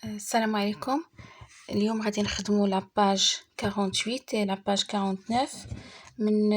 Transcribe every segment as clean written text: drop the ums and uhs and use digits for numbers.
السلام عليكم. اليوم غادي نخدمو لاباج 48 et لاباج 49 من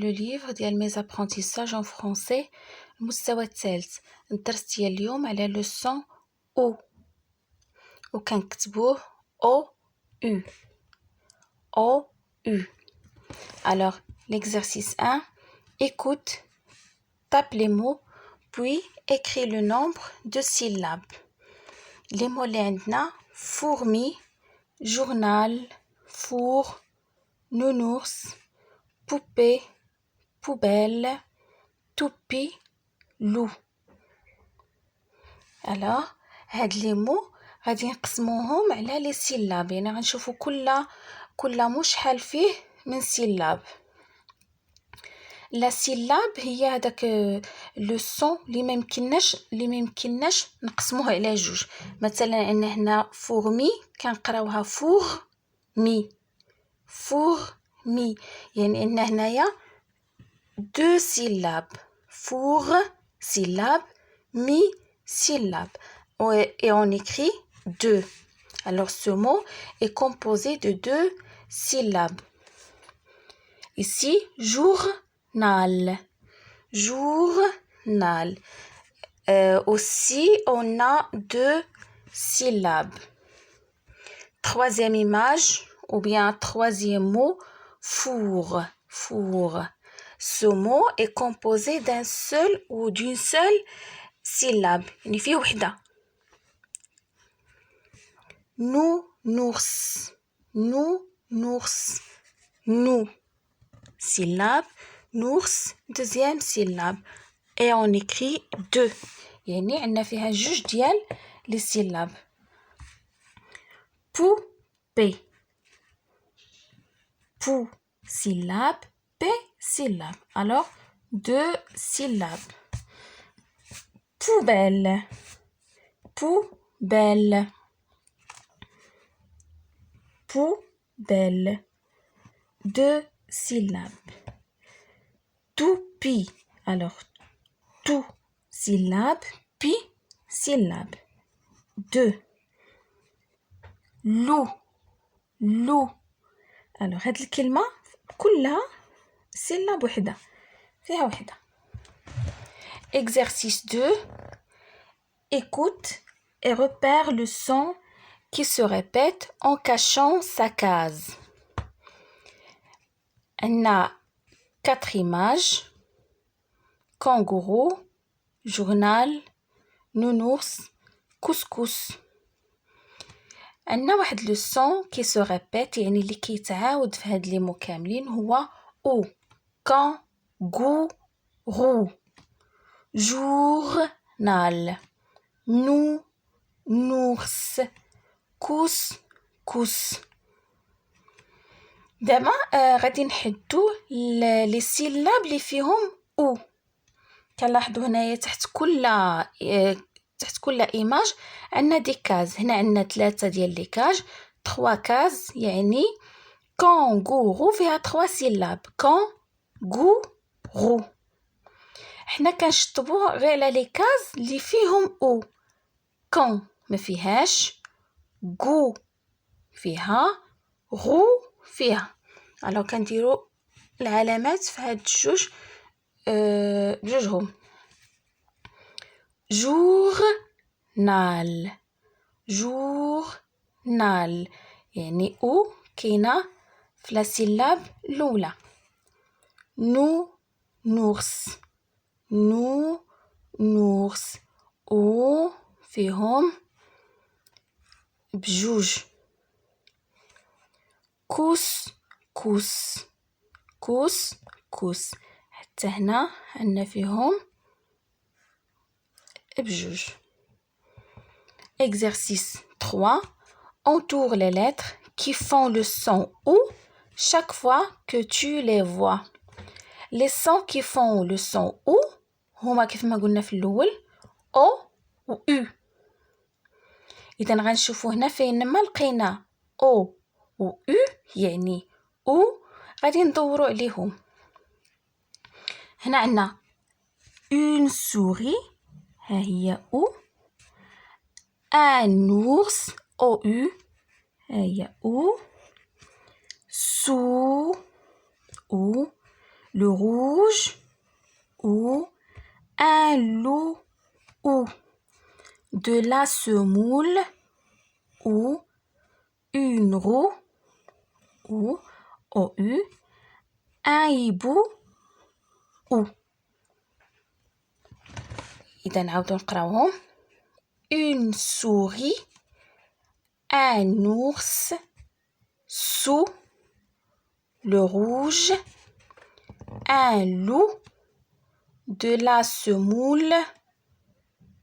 لو ليفر ديال ميز ابرونتيساج ان فرونسي المستوى الثالث. الدرس ديال اليوم على لو سون او وكنكتبوه او يو او يو. Alors l'exercice 1, écoute, tape les mots puis écris le nombre de syllabes. Les mots اللي عندنا fourmi, journal, four, nounours, poupée, poubelle, toupie, loup. Alors هاد لي مو غادي نقسموهم على لي سيلاب، يعني غنشوفوا كل مو شحال فيه من سيلاب. لا سيلاب هي هذاك لو سون اللي ما يمكنناش نقسموه على جوج. مثلا عندنا هنا فورمي كنقراوها فور مي، يعني عندنا هنايا دو سيلاب، فور سيلاب، mi syllabe, et on écrit deux. Alors ce mot est composé de deux syllabes. Ici, journal. Aussi, on a deux syllabes. Troisième image, ou bien troisième mot, four. Ce mot est composé d'un seul ou d'une seule syllabe. يعني فيه وحدة. nounours. Nou. Syllabe. Nours. Deuxième syllabe. Et on écrit deux. يعني عندنا فيها جوج ديال les syllabes. Poupée. Pou syllabe, P syllabe. Alors deux syllabes. Poubelle. Deux syllabes. Toupie. Alors tout syllabe, pi syllabe. Deux. Loup. Alors هاد الكلمة كلها سيلاب وحدة، فيها وحدة. Exercice 2. Écoute et repère le son qui se répète en cachant sa case. On a 4 images: kangourou, journal, nounours, couscous. عندنا واحد لو سون كي سو ريبيت، يعني اللي كيتعاود في هاد لي مو كاملين، هو او، كانغورو، جورنال، نونورس، كوسكوس. دابا غادي نحدو لي سيلاب اللي فيهم او. كنلاحظوا هنايا تحت كل ايماج عندنا دي كاز. هنا عندنا 3 ديال لي كاج، 3 كاز، يعني كانغورو فيها 3 سيلاب، كانغورو. حنا كنشطبوه غير على لي كاز اللي فيهم او. كان ما فيهاش، غو فيها، غو فيها. الو كنديروا العلامات في هاد الجوج بجوجهم. جورنال، يعني او كاينه في لا سيلاب الاولى. نونورس، او فيهم بجوج. كوسكوس حتى هنا عندنا فيهم بجوج. Exercice 3. Entoure les lettres qui font le son OU chaque fois que tu les vois. Les sons qui font le son OU هما كيف ما قلنا في الأول O و U. إذا غنشوفوا هنا فين ما لقينا O و U يعني O غادي ندوروا عليهم. هنا عندنا une souris، ها هي او. un ours, O-U, ou, sous, ou, le rouge, ou, un loup, ou, de la semoule, ou, une roue, ou, O-U, un hibou, ou. إذا نعاودو نقراوهم. Une souris, un ours, sous, le rouge, un loup, de la semoule,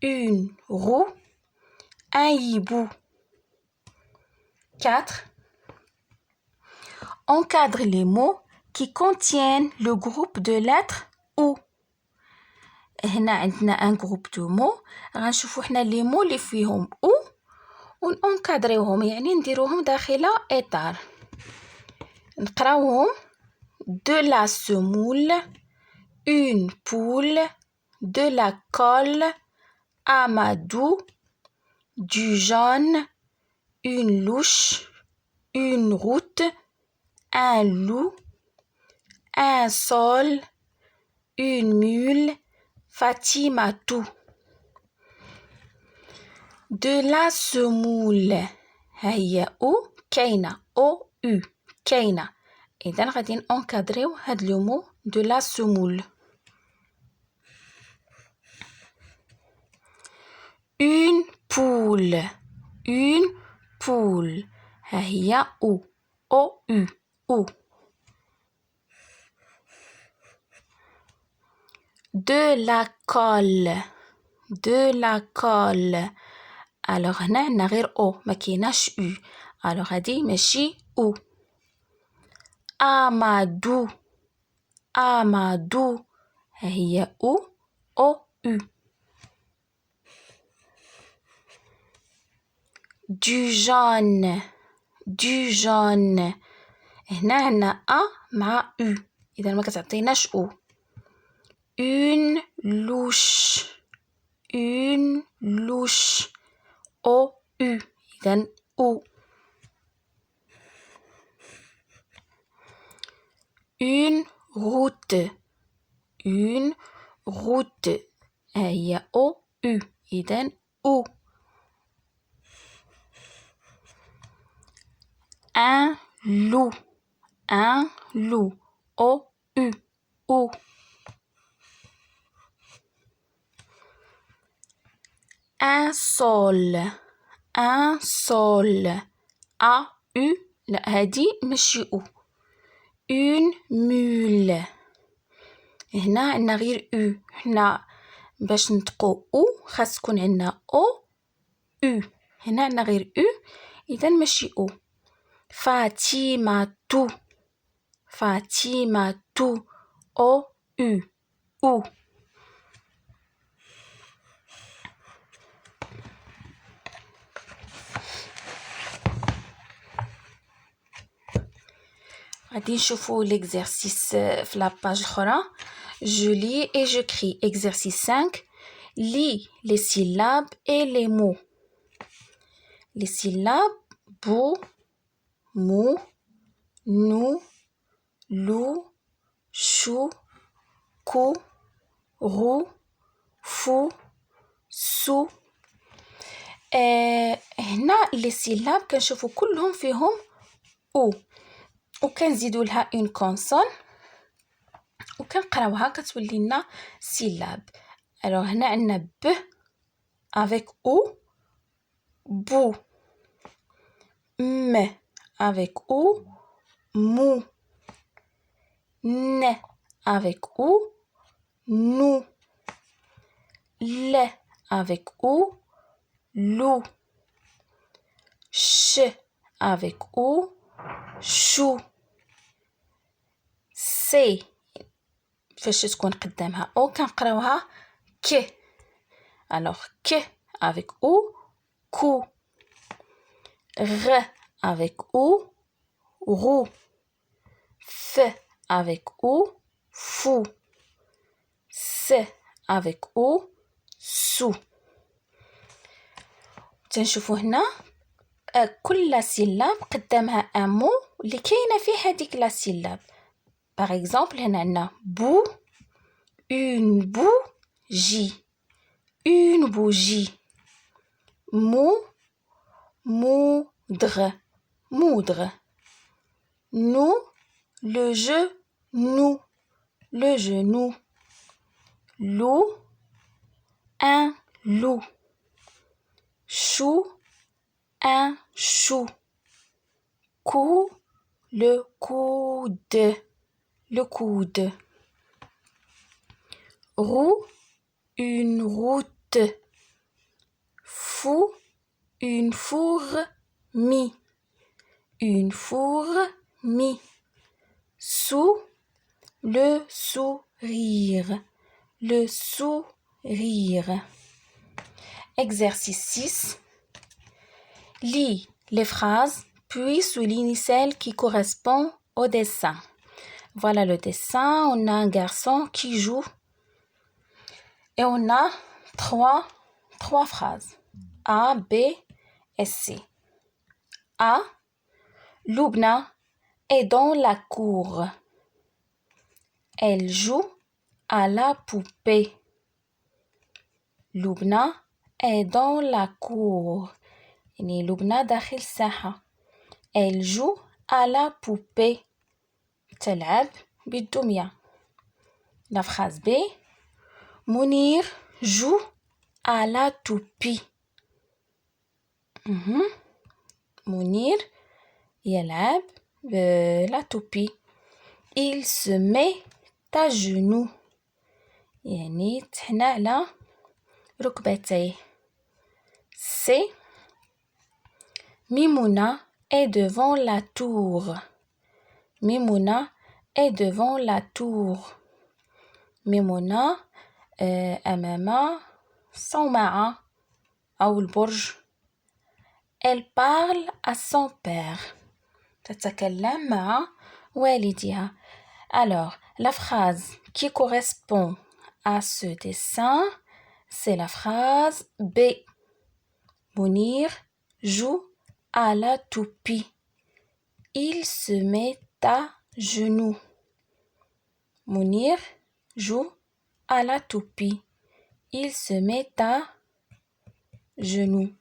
une roue, un hibou. 4. Encadre les mots qui contiennent le groupe de lettres OU. هنا عندنا un groupe de mots. غنشوفو حنا les mots اللي فيهم OU ونكادريوهم، يعني نديروهم داخل إطار. نقراوهم. De la semoule, une poule, de la colle, Amadou, du jaune, une louche, une route, un loup, un sol, une mule, Fatimatou. De la semoule هي أو كاينة أو أو كاينة. إذا غادي نأنكادريو هاد لو مو de la semoule. Une poule, une poule هي أو أو أو أو. De la colle, de la colle. alors هنا عندنا غير أو ما كايناش أو. alors هادي ماشي أو. Amadou, Amadou هي أو أو أو. Du jaune, du jaune هنا عندنا أ مع أو، إذا ما كتعطيناش أو. Une louche, une louche أو أو، إذا أو. Une route, une route هي أو أو، إذا أو. Un loup, un loup أو أو أو. Un sol, un sol أ أو، لا هادي ماشي أو. Une mule هنا عندنا غير أو، حنا باش نطقو أو خاص تكون عندنا أو أو، هنا عندنا غير أو إذا ماشي أو. فاطمة، فاطمة أو أو أو. غادي نشوفو l'exercice في لاباج الأخرى. Je lis et j'écris. Exercice 5. Lis les syllabes et les mots. Les syllabes bou, mou, nou, lou, chou, kou, rou, fou, sou. هنا les syllabes كنشوفو كلهم فيهم أو، وكنزيدو لها اون كونسون وكنقراوها كتولي لنا سيلاب. alors هنا عندنا ب avec او، بو، م avec او، مو، ن avec او، نو، ل avec او، لو، ش avec او، شو، سي فاش تكون قدامها او كنقراوها ك. alors ك avec او، كو، غ avec او، رو، ف avec او، فو، س avec او، سو. تنشوفوا هنا كل سيلاب قدامها ان مو اللي كاينه فيه هذيك لا سيلاب. باغ اكزومبل هنا عندنا بو، اون بوجي، اون بوجي. مو، moudre, moudre. Nous, le genou, le genou. Loup, un loup. Chou, un chou. Cou, le coude, le coude. Roue, une route. Fou, une fourmi, une fourmi. Sous, le sourire, le sourire. Exercice 6. Lis les phrases, puis souligne celle qui correspond au dessin. Voilà le dessin. On a un garçon qui joue et on a trois phrases. A, B et C. A. Loubna est dans la cour. Elle joue à la poupée. Loubna est dans la cour. يعني لبنى داخل الساحة. Elle joue à la poupée. تلعب بالدمية. La phrase B. Mounir joue à la toupie. Mounir يلعب la toupie. Il se met à genoux. يعني تحنى على ركبتيه. C. Mimouna est devant la tour. Mimouna est devant la tour. Mimouna أمام صومعة أو البرج. Elle parle à son père. تتكلم مع والدها. Alors, la phrase qui correspond à ce dessin, c'est la phrase B. Mounir joue à la toupie. Il se met à genoux. Mounir joue à la toupie. Il se met à genoux.